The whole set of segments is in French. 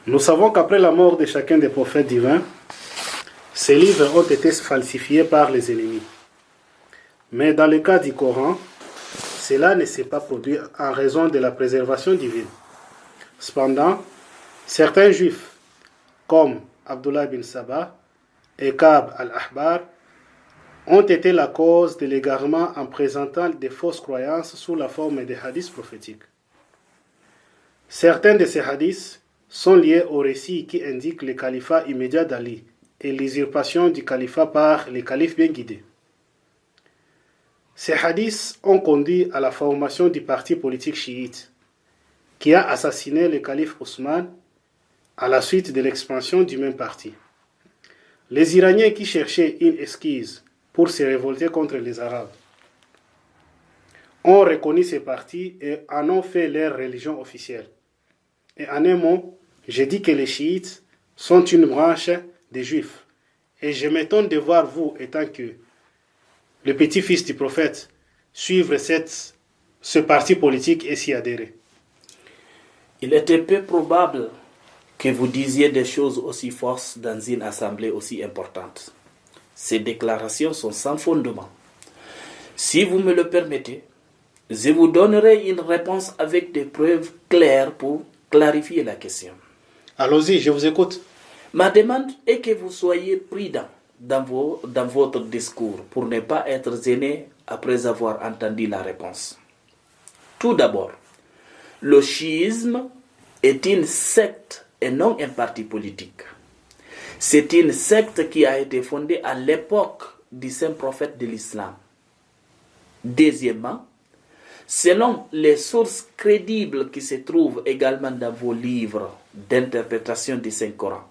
Nous savons qu'après la mort de chacun des prophètes divins, ces livres ont été falsifiés par les ennemis. Mais dans le cas du Coran, cela ne s'est pas produit en raison de la préservation divine. Cependant, certains juifs, comme Abdullah bin Saba et Ka'b al-Ahbar, ont été la cause de l'égarement en présentant des fausses croyances sous la forme des hadiths prophétiques. Certains de ces hadiths sont liés au récit qui indique le califat immédiat d'Ali et l'usurpation du califat par les califes bien guidés. Ces hadiths ont conduit à la formation du parti politique chiite qui a assassiné le calife Ousmane à la suite de l'expansion du même parti. Les Iraniens qui cherchaient une esquisse pour se révolter contre les Arabes ont reconnu ces partis et en ont fait leur religion officielle. Et en un mot, je dis que les chiites sont une branche des juifs. Et je m'étonne de voir vous, étant que le petit-fils du prophète, suivre ce parti politique et s'y adhérer. Il était peu probable que vous disiez des choses aussi fausses dans une assemblée aussi importante. Ces déclarations sont sans fondement. Si vous me le permettez, je vous donnerai une réponse avec des preuves claires pour clarifier la question. Allons-y, je vous écoute. Ma demande est que vous soyez prudent dans votre discours pour ne pas être gêné après avoir entendu la réponse. Tout d'abord, le chiisme est une secte et non un parti politique. C'est une secte qui a été fondée à l'époque du saint prophète de l'islam. Deuxièmement, selon les sources crédibles qui se trouvent également dans vos livres d'interprétation du Saint-Coran,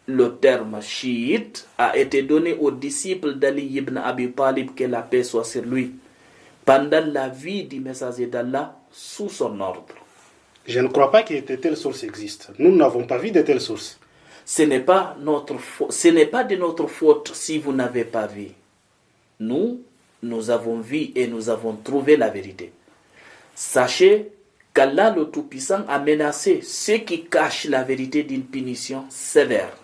le terme chiite a été donné aux disciples d'Ali ibn Abi Talib, que la paix soit sur lui, pendant la vie du messager d'Allah sous son ordre. Je ne crois pas que de telles sources existent. Nous n'avons pas vu de telles sources. Ce n'est pas de notre faute si vous n'avez pas vu. Nous avons vu et nous avons trouvé la vérité. Sachez qu'Allah le Tout-Puissant a menacé ceux qui cachent la vérité d'une punition sévère.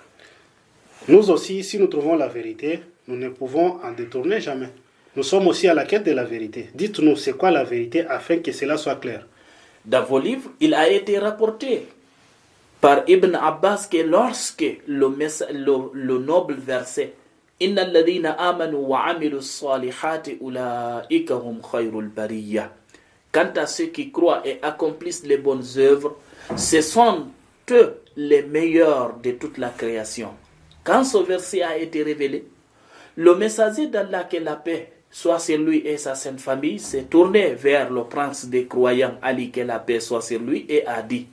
Nous aussi, si nous trouvons la vérité, nous ne pouvons en détourner jamais. Nous sommes aussi à la quête de la vérité. Dites-nous, c'est quoi la vérité afin que cela soit clair. Dans vos livres, il a été rapporté par Ibn Abbas que lorsque le noble verset « Inna alladhina amanu wa amilu salihati ulaika hum khayrul bariyya » quant à ceux qui croient et accomplissent les bonnes œuvres, ce sont eux les meilleurs de toute la création. Quand ce verset a été révélé, le messager d'Allah, que la paix soit sur lui et sa sainte famille, s'est tourné vers le prince des croyants, Ali, que la paix soit sur lui, et a dit: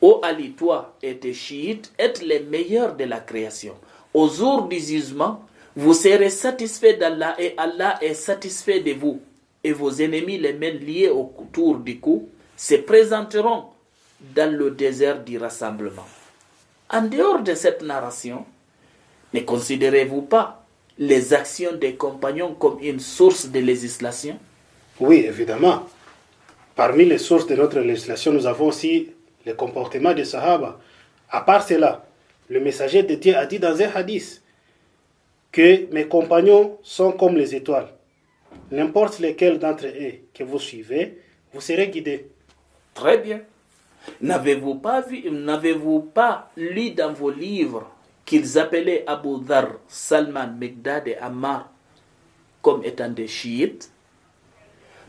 Ô Ali, toi et tes chiites êtes les meilleurs de la création. Au jour du jugement, vous serez satisfaits d'Allah et Allah est satisfait de vous. Et vos ennemis, les mains liées autour du cou, se présenteront dans le désert du rassemblement. En dehors de cette narration, ne considérez-vous pas les actions des compagnons comme une source de législation? Oui, évidemment. Parmi les sources de notre législation, nous avons aussi le comportement des Sahaba. À part cela, le messager de Dieu a dit dans un hadith que mes compagnons sont comme les étoiles. N'importe lequel d'entre eux que vous suivez, vous serez guidé. Très bien. N'avez-vous pas lu dans vos livres qu'ils appelaient Abu Dhar, Salman, Mikdad et Ammar comme étant des chiites?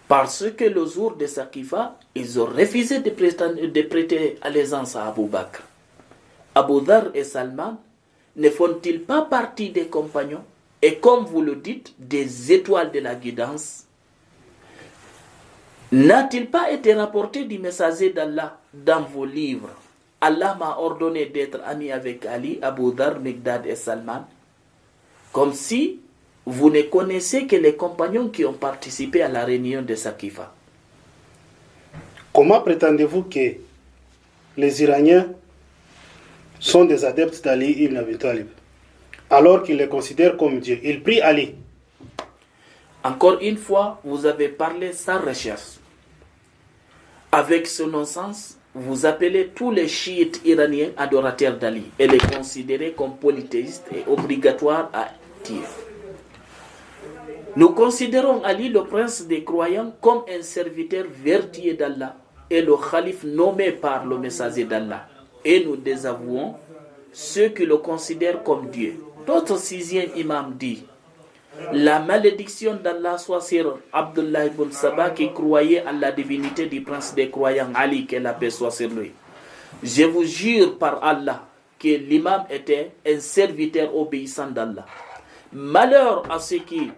Parce que le jour de Saqifa, ils ont refusé de prêter allégeance à Abu Bakr. Abu Dhar et Salman ne font-ils pas partie des compagnons et, comme vous le dites, des étoiles de la guidance? N'a-t-il pas été rapporté du messager d'Allah dans vos livres? Allah m'a ordonné d'être ami avec Ali, Abu Dhar, Mikdad et Salman. Comme si vous ne connaissez que les compagnons qui ont participé à la réunion de Saqifa. Comment prétendez-vous que les Iraniens sont des adeptes d'Ali ibn Abi Talib, alors qu'ils les considèrent comme Dieu? Ils prient Ali. Encore une fois, vous avez parlé sans recherche. Avec ce non-sens, vous appelez tous les chiites iraniens adorateurs d'Ali et les considérez comme polythéistes et obligatoires à dire. Nous considérons Ali, le prince des croyants, comme un serviteur vertueux d'Allah et le calife nommé par le messager d'Allah. Et nous désavouons ceux qui le considèrent comme Dieu. Notre sixième imam dit: la malédiction d'Allah soit sur Abdullah ibn Saba qui croyait à la divinité du prince des croyants Ali, que la paix soit sur lui. Je vous jure par Allah que l'imam était un serviteur obéissant d'Allah. Malheur à ceux qui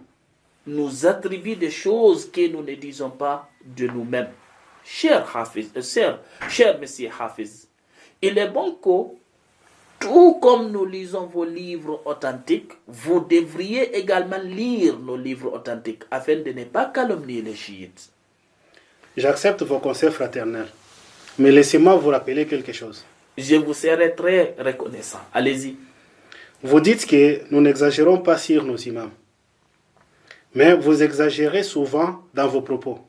nous attribuent des choses que nous ne disons pas de nous-mêmes. Cher monsieur Hafiz, il est bon que, tout comme nous lisons vos livres authentiques, vous devriez également lire nos livres authentiques afin de ne pas calomnier les chiites. J'accepte vos conseils fraternels, mais laissez-moi vous rappeler quelque chose. Je vous serai très reconnaissant. Allez-y. Vous dites que nous n'exagérons pas sur nos imams, mais vous exagérez souvent dans vos propos.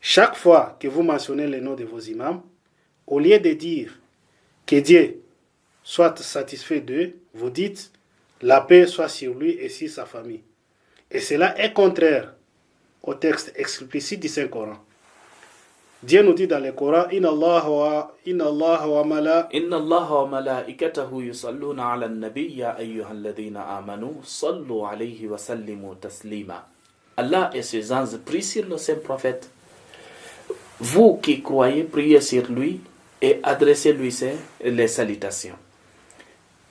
Chaque fois que vous mentionnez les noms de vos imams, au lieu de dire que Dieu soit satisfait d'eux, vous dites la paix soit sur lui et sur sa famille. Et cela est contraire au texte explicite du Saint-Coran. Dieu nous dit dans le Coran: Inna Allah wa malaikatahu yusalluna ala nabi ya ayyuhalladhina amanu sallu alayhi wa sallimu taslima. Allah et ses anges prient sur le saint prophète. Vous qui croyez, priez sur lui et adressez-lui les salutations.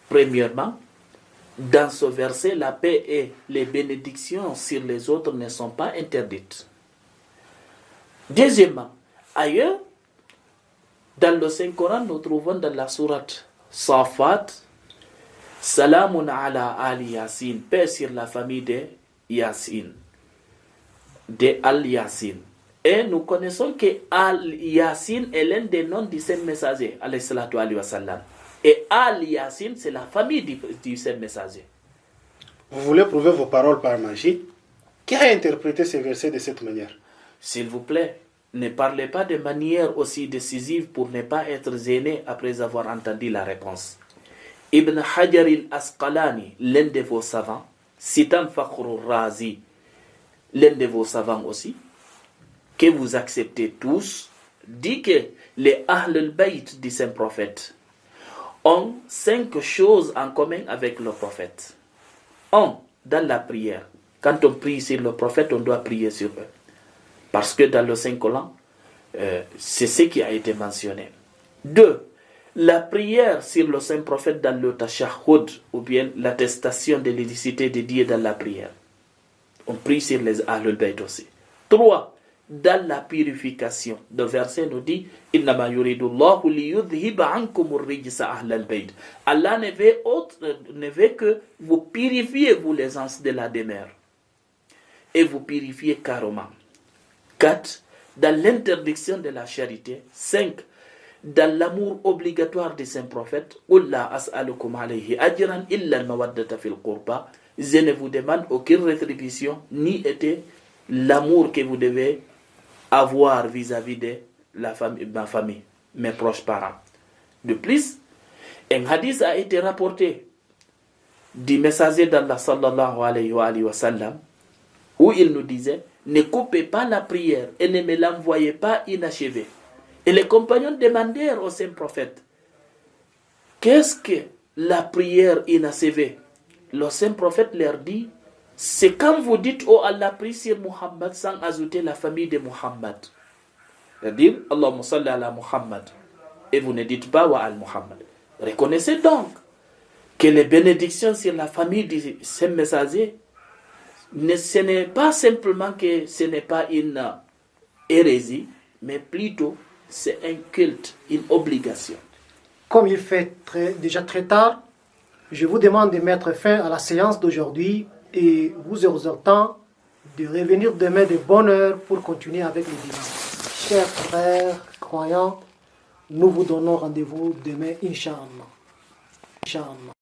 Premièrement, dans ce verset, la paix et les bénédictions sur les autres ne sont pas interdites. Deuxièmement, ailleurs, dans le Saint-Coran, nous trouvons dans la sourate Safat: Salamun ala Ali Yasin, paix sur la famille de Yasin, de Al-Yasin. Et nous connaissons que Al-Yasin est l'un des noms du Saint-Messager, alayhi salatu alayhi wa sallam. Et Al-Yasin, c'est la famille du Saint-Messager. Vous voulez prouver vos paroles par magie? Qui a interprété ces versets de cette manière? S'il vous plaît, ne parlez pas de manière aussi décisive pour ne pas être gêné après avoir entendu la réponse. Ibn Hajar al-Asqalani, l'un de vos savants, citant Fakhr Razi, l'un de vos savants aussi, que vous acceptez tous, dit que les Ahl al-Bayt du Saint-Prophète ont 5 choses en commun avec le prophète. 1. Dans la prière. Quand on prie sur le prophète, on doit prier sur eux. Parce que dans le Saint-Coran, c'est ce qui a été mentionné. 2. La prière sur le Saint-Prophète dans le Tashahhud, ou bien l'attestation de l'unicité de Dieu dans la prière. On prie sur les Ahlul Bayt aussi. 3. Dans la purification. Le verset nous dit: Innama yuridullahu liyudhhiba ankumur rijsa ahlal bayt. Allah ne veut que vous purifiez, vous les gens de la demeure. Et vous purifiez carrément. 4. Dans l'interdiction de la charité. 5. Dans l'amour obligatoire des saints prophètes. Ulla as'alukum alayhi ajran illa al-mawaddata fil qurba. Je ne vous demande aucune rétribution, ni était l'amour que vous devez avoir vis-à-vis de ma famille, mes proches parents. De plus, un hadith a été rapporté du messager d'Allah sallallahu alayhi wa sallam, où il nous disait: ne coupez pas la prière et ne me l'envoyez pas inachevée. Et les compagnons demandèrent au saint prophète: qu'est-ce que la prière inachevée? Le saint prophète leur dit: c'est quand vous dites oh Allah, prie sur Muhammad sans ajouter la famille de Muhammad. C'est-à-dire Allahumma salli ala Muhammad. Et vous ne dites pas wa al Muhammad. Reconnaissez donc que les bénédictions sur la famille du Saint Messager, ce n'est pas simplement que ce n'est pas une hérésie, mais plutôt c'est un culte, une obligation. Comme il fait déjà très tard, je vous demande de mettre fin à la séance d'aujourd'hui et vous exhortant de revenir demain de bonne heure pour continuer avec le bilan. Chers frères croyants, nous vous donnons rendez-vous demain, Inch'Allah. Inch'Allah.